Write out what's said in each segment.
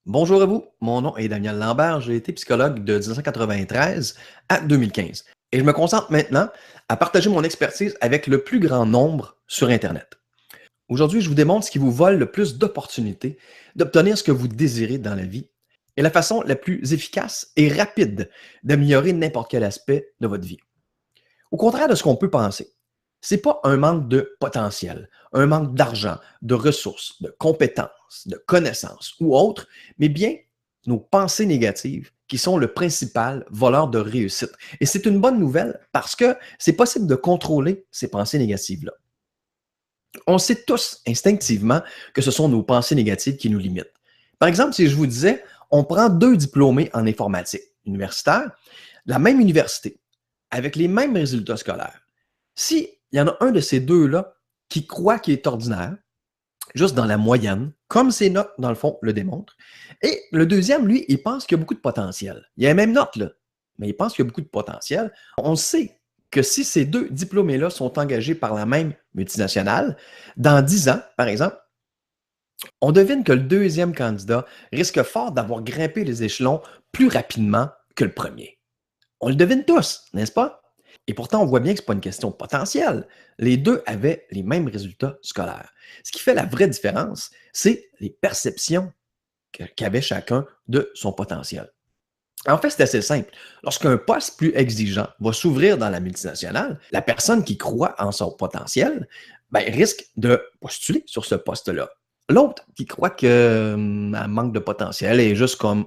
Bonjour à vous, mon nom est Daniel Lambert, j'ai été psychologue de 1993 à 2015 et je me concentre maintenant à partager mon expertise avec le plus grand nombre sur Internet. Aujourd'hui, je vous démontre ce qui vous vole le plus d'opportunités d'obtenir ce que vous désirez dans la vie et la façon la plus efficace et rapide d'améliorer n'importe quel aspect de votre vie. Au contraire de ce qu'on peut penser, c'est pas un manque de potentiel, un manque d'argent, de ressources, de compétences, de connaissances ou autre, mais bien nos pensées négatives qui sont le principal voleur de réussite. Et c'est une bonne nouvelle parce que c'est possible de contrôler ces pensées négatives-là. On sait tous instinctivement que ce sont nos pensées négatives qui nous limitent. Par exemple, si je vous disais, on prend deux diplômés en informatique universitaire, la même université, avec les mêmes résultats scolaires. S'il y en a un de ces deux-là qui croit qu'il est ordinaire, juste dans la moyenne, comme ses notes, dans le fond, le démontrent, et le deuxième, lui, il pense qu'il y a beaucoup de potentiel. Il a les mêmes notes, là, mais il pense qu'il y a beaucoup de potentiel. On sait que si ces deux diplômés-là sont engagés par la même multinationale, dans 10 ans, par exemple, on devine que le deuxième candidat risque fort d'avoir grimpé les échelons plus rapidement que le premier. On le devine tous, n'est-ce pas? Et pourtant, on voit bien que ce n'est pas une question de potentiel. Les deux avaient les mêmes résultats scolaires. Ce qui fait la vraie différence, c'est les perceptions qu'avait chacun de son potentiel. En fait, c'est assez simple. Lorsqu'un poste plus exigeant va s'ouvrir dans la multinationale, la personne qui croit en son potentiel risque de postuler sur ce poste-là. L'autre qui croit qu'elle manque de potentiel et est juste comme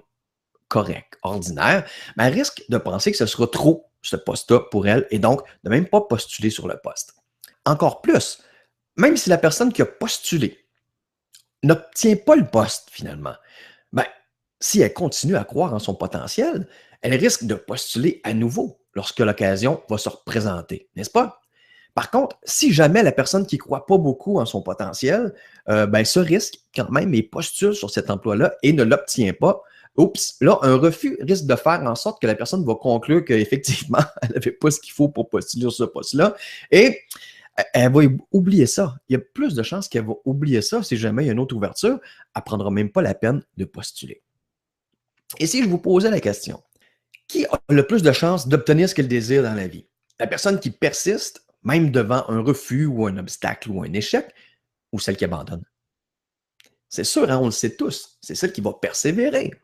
correct, ordinaire, elle risque de penser que ce sera trop ce poste-là pour elle et donc de même pas postuler sur le poste. Encore plus, même si la personne qui a postulé n'obtient pas le poste finalement, ben, si elle continue à croire en son potentiel, elle risque de postuler à nouveau lorsque l'occasion va se représenter, n'est-ce pas? Par contre, si jamais la personne qui ne croit pas beaucoup en son potentiel, se risque quand même et postule sur cet emploi-là et ne l'obtient pas, oups, là, un refus risque de faire en sorte que la personne va conclure qu'effectivement, elle n'avait pas ce qu'il faut pour postuler sur ce poste-là et elle va oublier ça. Il y a plus de chances qu'elle va oublier ça si jamais il y a une autre ouverture. Elle ne prendra même pas la peine de postuler. Et si je vous posais la question, qui a le plus de chances d'obtenir ce qu'elle désire dans la vie? La personne qui persiste, même devant un refus ou un obstacle ou un échec, ou celle qui abandonne? C'est sûr, hein, on le sait tous, c'est celle qui va persévérer.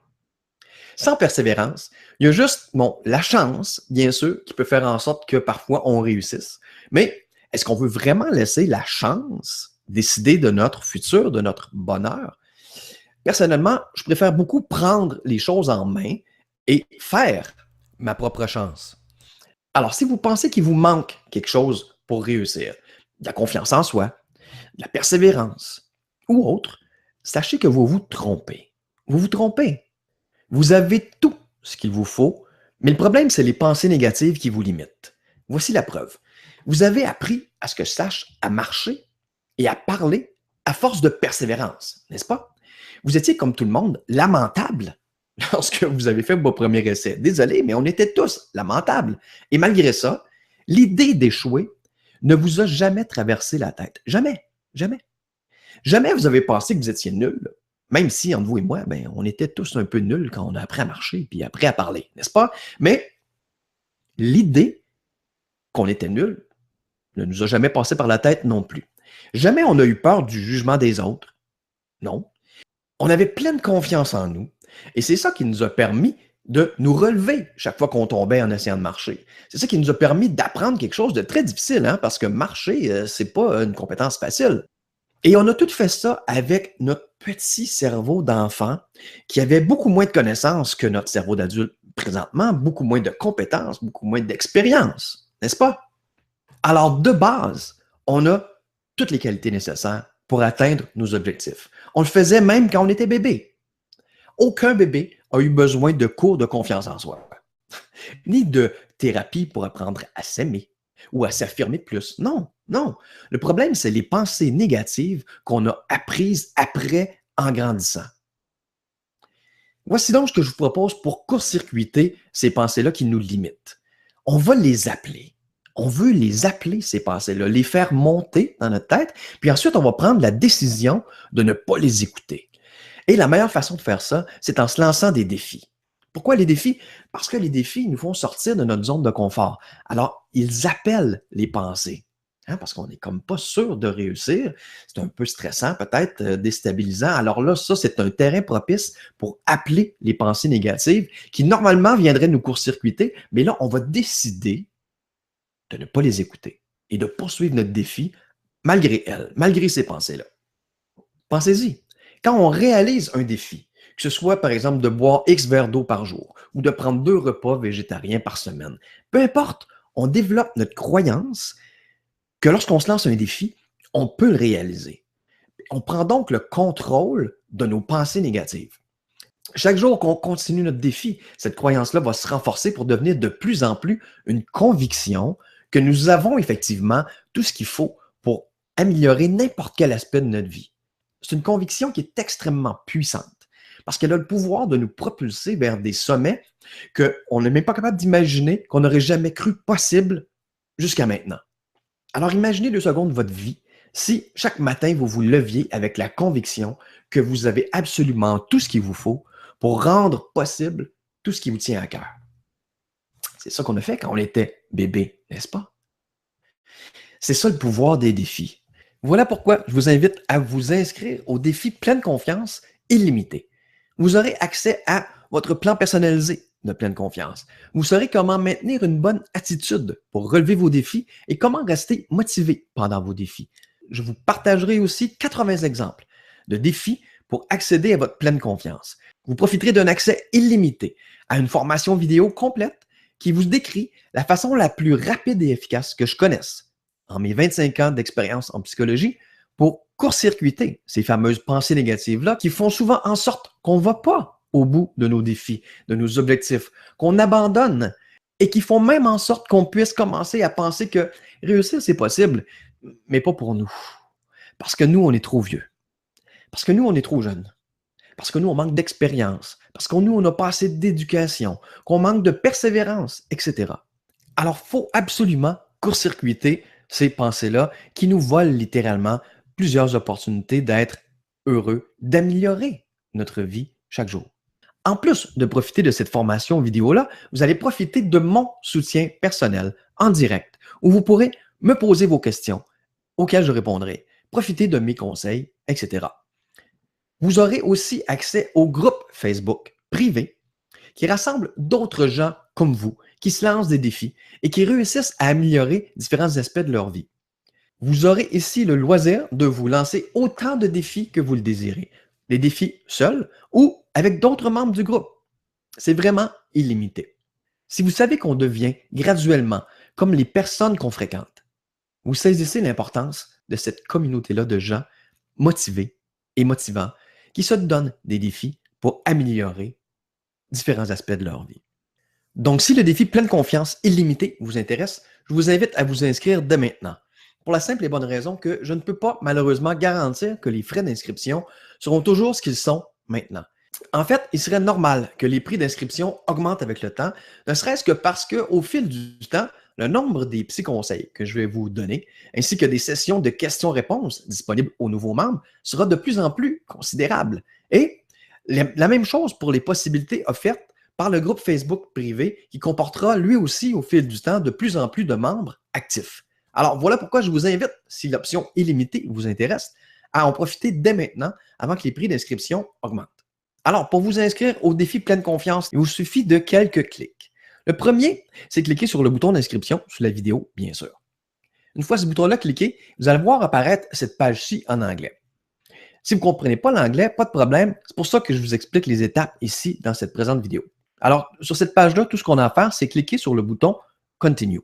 Sans persévérance, il y a juste la chance, bien sûr, qui peut faire en sorte que parfois on réussisse. Mais est-ce qu'on veut vraiment laisser la chance décider de notre futur, de notre bonheur? Personnellement, je préfère beaucoup prendre les choses en main et faire ma propre chance. Alors, si vous pensez qu'il vous manque quelque chose pour réussir, de la confiance en soi, de la persévérance ou autre, sachez que vous vous trompez. Vous vous trompez. Vous avez tout ce qu'il vous faut, mais le problème, c'est les pensées négatives qui vous limitent. Voici la preuve. Vous avez appris à ce que je sache à marcher et à parler à force de persévérance, n'est-ce pas? Vous étiez, comme tout le monde, lamentable lorsque vous avez fait vos premiers essais. Désolé, mais on était tous lamentables. Et malgré ça, l'idée d'échouer ne vous a jamais traversé la tête. Jamais. Jamais. Jamais vous avez pensé que vous étiez nul. Même si, entre vous et moi, on était tous un peu nuls quand on a appris à marcher puis appris à parler, n'est-ce pas? Mais l'idée qu'on était nul ne nous a jamais passé par la tête non plus. Jamais on a eu peur du jugement des autres. Non. On avait pleine confiance en nous. Et c'est ça qui nous a permis de nous relever chaque fois qu'on tombait en essayant de marcher. C'est ça qui nous a permis d'apprendre quelque chose de très difficile, hein, parce que marcher, c'est pas une compétence facile. Et on a tout fait ça avec notre petit cerveau d'enfant qui avait beaucoup moins de connaissances que notre cerveau d'adulte présentement, beaucoup moins de compétences, beaucoup moins d'expérience, n'est-ce pas? Alors, de base, on a toutes les qualités nécessaires pour atteindre nos objectifs. On le faisait même quand on était bébé. Aucun bébé a eu besoin de cours de confiance en soi, ni de thérapie pour apprendre à s'aimer ou à s'affirmer plus. Non, non. Le problème, c'est les pensées négatives qu'on a apprises après en grandissant. Voici donc ce que je vous propose pour court-circuiter ces pensées-là qui nous limitent. On va les appeler. On veut les appeler, ces pensées-là, les faire monter dans notre tête, puis ensuite, on va prendre la décision de ne pas les écouter. Et la meilleure façon de faire ça, c'est en se lançant des défis. Pourquoi les défis? Parce que les défis nous font sortir de notre zone de confort. Alors, ils appellent les pensées. Hein, parce qu'on n'est comme pas sûr de réussir. C'est un peu stressant, peut-être déstabilisant. Alors là, ça, c'est un terrain propice pour appeler les pensées négatives qui, normalement, viendraient nous court-circuiter. Mais là, on va décider de ne pas les écouter et de poursuivre notre défi malgré elles, malgré ces pensées-là. Pensez-y. Quand on réalise un défi, que ce soit par exemple de boire X verres d'eau par jour ou de prendre 2 repas végétariens par semaine, peu importe, on développe notre croyance que lorsqu'on se lance un défi, on peut le réaliser. On prend donc le contrôle de nos pensées négatives. Chaque jour qu'on continue notre défi, cette croyance-là va se renforcer pour devenir de plus en plus une conviction que nous avons effectivement tout ce qu'il faut pour améliorer n'importe quel aspect de notre vie. C'est une conviction qui est extrêmement puissante parce qu'elle a le pouvoir de nous propulser vers des sommets qu'on n'est même pas capable d'imaginer, qu'on n'aurait jamais cru possible jusqu'à maintenant. Alors imaginez 2 secondes votre vie si chaque matin vous vous leviez avec la conviction que vous avez absolument tout ce qu'il vous faut pour rendre possible tout ce qui vous tient à cœur. C'est ça qu'on a fait quand on était bébé, n'est-ce pas? C'est ça le pouvoir des défis. Voilà pourquoi je vous invite à vous inscrire au défi Pleine Confiance illimité. Vous aurez accès à votre plan personnalisé de pleine confiance. Vous saurez comment maintenir une bonne attitude pour relever vos défis et comment rester motivé pendant vos défis. Je vous partagerai aussi 80 exemples de défis pour accéder à votre pleine confiance. Vous profiterez d'un accès illimité à une formation vidéo complète qui vous décrit la façon la plus rapide et efficace que je connaisse en mes 25 ans d'expérience en psychologie pour court-circuiter ces fameuses pensées négatives-là qui font souvent en sorte qu'on ne va pas au bout de nos défis, de nos objectifs, qu'on abandonne et qui font même en sorte qu'on puisse commencer à penser que réussir, c'est possible, mais pas pour nous. Parce que nous, on est trop vieux. Parce que nous, on est trop jeunes. Parce que nous, on manque d'expérience. Parce que nous, on n'a pas assez d'éducation, qu'on manque de persévérance, etc. Alors, il faut absolument court-circuiter ces pensées-là qui nous volent littéralement plusieurs opportunités d'être heureux, d'améliorer notre vie chaque jour. En plus de profiter de cette formation vidéo-là, vous allez profiter de mon soutien personnel en direct où vous pourrez me poser vos questions auxquelles je répondrai, profiter de mes conseils, etc. Vous aurez aussi accès au groupe Facebook privé qui rassemble d'autres gens comme vous qui se lancent des défis et qui réussissent à améliorer différents aspects de leur vie. Vous aurez ici le loisir de vous lancer autant de défis que vous le désirez. Des défis seuls ou avec d'autres membres du groupe. C'est vraiment illimité. Si vous savez qu'on devient graduellement comme les personnes qu'on fréquente, vous saisissez l'importance de cette communauté-là de gens motivés et motivants qui se donnent des défis pour améliorer différents aspects de leur vie. Donc, si le défi pleine confiance illimité vous intéresse, je vous invite à vous inscrire dès maintenant. Pour la simple et bonne raison que je ne peux pas malheureusement garantir que les frais d'inscription seront toujours ce qu'ils sont maintenant. En fait, il serait normal que les prix d'inscription augmentent avec le temps, ne serait-ce que parce qu'au fil du temps, le nombre des psy-conseils que je vais vous donner, ainsi que des sessions de questions-réponses disponibles aux nouveaux membres, sera de plus en plus considérable. Et la même chose pour les possibilités offertes par le groupe Facebook privé qui comportera lui aussi au fil du temps de plus en plus de membres actifs. Alors voilà pourquoi je vous invite, si l'option illimitée vous intéresse, à en profiter dès maintenant avant que les prix d'inscription augmentent. Alors pour vous inscrire au défi pleine confiance, il vous suffit de quelques clics. Le premier, c'est cliquer sur le bouton d'inscription sous la vidéo, bien sûr. Une fois ce bouton-là cliqué, vous allez voir apparaître cette page-ci en anglais. Si vous ne comprenez pas l'anglais, pas de problème. C'est pour ça que je vous explique les étapes ici dans cette présente vidéo. Alors, sur cette page-là, tout ce qu'on a à faire, c'est cliquer sur le bouton Continue.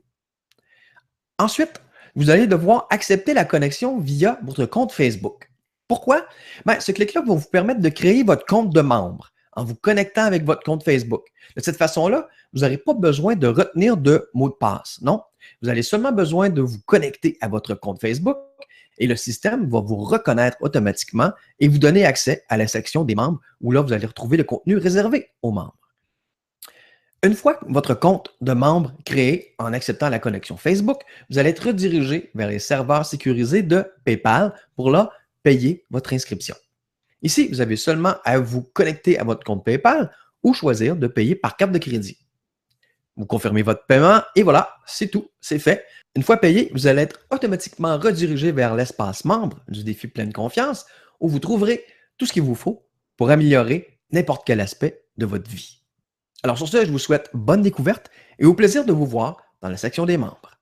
Ensuite, vous allez devoir accepter la connexion via votre compte Facebook. Pourquoi? Ce clic-là va vous permettre de créer votre compte de membre en vous connectant avec votre compte Facebook. De cette façon-là, vous n'aurez pas besoin de retenir de mot de passe. Non, vous avez seulement besoin de vous connecter à votre compte Facebook et le système va vous reconnaître automatiquement et vous donner accès à la section des membres où là, vous allez retrouver le contenu réservé aux membres. Une fois que votre compte de membre créé en acceptant la connexion Facebook, vous allez être redirigé vers les serveurs sécurisés de PayPal pour là payer votre inscription. Ici, vous avez seulement à vous connecter à votre compte PayPal ou choisir de payer par carte de crédit. Vous confirmez votre paiement et voilà, c'est tout, c'est fait. Une fois payé, vous allez être automatiquement redirigé vers l'espace membre du défi Pleine Confiance où vous trouverez tout ce qu'il vous faut pour améliorer n'importe quel aspect de votre vie. Alors sur ce, je vous souhaite bonne découverte et au plaisir de vous voir dans la section des membres.